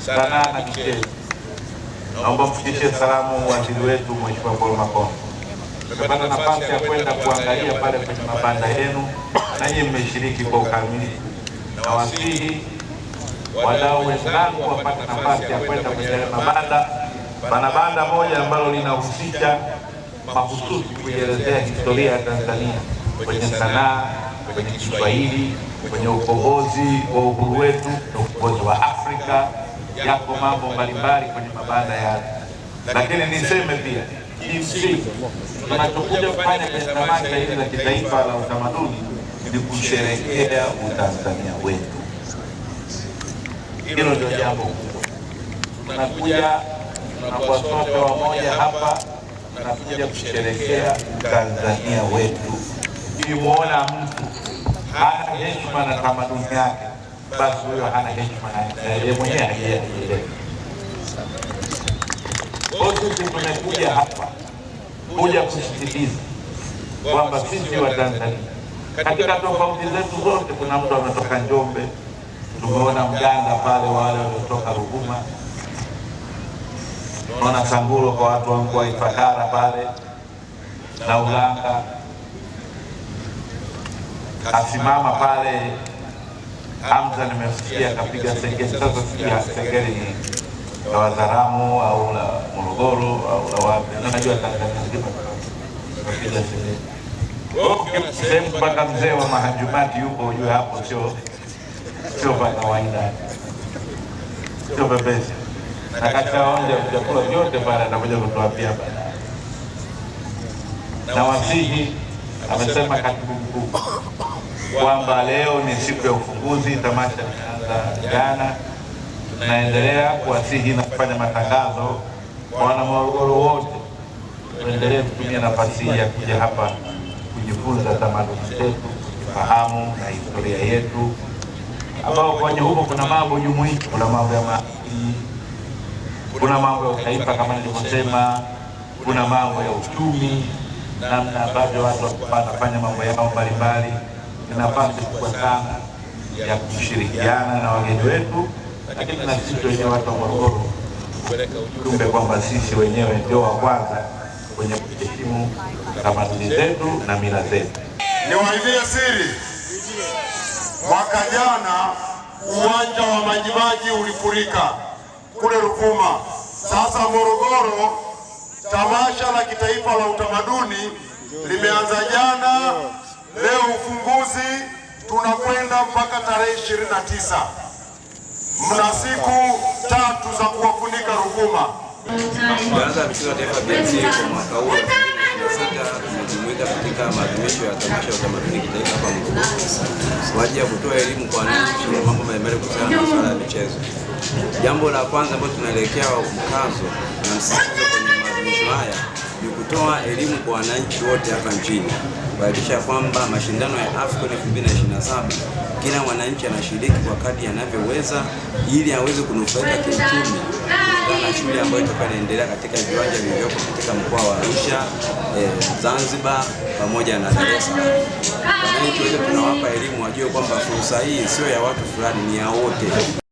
sanaa na michezo. Naomba mfikishie salamu waziri wetu Mheshimiwa Paul Makonda. Tumepata nafasi ya kwenda kuangalia pale kwenye mabanda yenu, na nyinyi mmeshiriki kwa ukamilifu. Na wasihi wadau wenzangu wapate nafasi ya kwenda kwenye mabanda. Pana banda moja ambalo linahusisha mahususi kuelezea historia ya Tanzania kwenye sanaa, kwenye Kiswahili, kwenye ukombozi wa uhuru wetu na ukombozi wa Afrika. Yako mambo mbalimbali kwenye mabanda yale, lakini niseme pia kimsingi tunachokuja kufanya kwenye tamasha hili la kitaifa la utamaduni ni kusherehekea Utanzania wetu. Hilo ndio jambo kubwa. Tunakuja tunakuwa sote wamoja hapa, tunakuja kusherehekea Utanzania wetu. Ukimwona mtu hana heshima na tamaduni yake, basi huyo hana heshima na yeye mwenyewe hajielewi. Sisi tumekuja hapa kuja kusisitiza kwamba sisi wa Tanzania katika tofauti zetu zote, kuna mtu ametoka Njombe, tumeona Mganda pale, wale waliotoka Ruvuma, tunaona Sanguro kwa watu wangu wa Ifakara pale na Ulanga, asimama pale Hamza, nimesikia akapiga sengeli. Sasa sikia sengeli ni la Wazaramu au la Morogoro au la wapi, najua Tanzania nzima akapiga sengeli. Sehemu mpaka mzee wa Mahanjumati yupo, ujue hapo sio pa kawaida, sio pepesi. Na katika onja vyakula vyote pale atakuja kutuambia baadaye. Na wasihi, amesema katibu mkuu kwamba leo ni siku ya ufunguzi, tamasha limeanza jana. Tunaendelea kuwasihi na kufanya matangazo kwa wana Morogoro wote, tuendelee kutumia nafasi hii ya kuja hapa kujifunza tamaduni zetu, kufahamu na historia yetu, ambao kwenye huko kuna mambo jumuishi, kuna mambo ya maadili, kuna mambo ya utaifa kama nilivyosema, kuna mambo ya uchumi, namna ambavyo watu wanafanya mambo yao mbalimbali. Ni nafasi kubwa sana ya kushirikiana na wageni wetu, lakini na sisi wenyewe watu wa Morogoro kupeleka ujumbe kwamba sisi wenyewe ndio wa kwanza kwenye kuheshimu tamaduni zetu na mila zetu. Niwaambie siri, mwaka jana uwanja wa Majimaji ulifurika kule Ruvuma. Sasa Morogoro, tamasha la kitaifa la utamaduni limeanza jana. Leo ufunguzi, tunakwenda mpaka tarehe 29. Mna siku 3 za kuwafunika Ruvuma. Baraza la Michezo ya Taifa BMT kwa mwaka huu tumejumuika katika maadhimisho ya tamasha la utamaduni kitaifa hapa Morogoro kwa ajili ya kutoa elimu kwa wananchi na mambo mbalimbali kuhusiana na masuala ya michezo. Jambo la kwanza ambalo tunaelekea mkazo na msisitizo kwenye maadhimisho haya ni kutoa elimu kwa wananchi wote hapa nchini, kuhakikisha kwamba mashindano ya AFCON 2027 kila mwananchi anashiriki kwa kadri anavyoweza, ili aweze kunufaika kiuchumi kutokana na shule ambayo itakuwa inaendelea katika viwanja vilivyopo katika mkoa wa Arusha, Zanzibar pamoja na Dar es Salaam. Wananchi wote tunawapa elimu wajue kwamba fursa hii sio ya watu fulani, ni ya wote.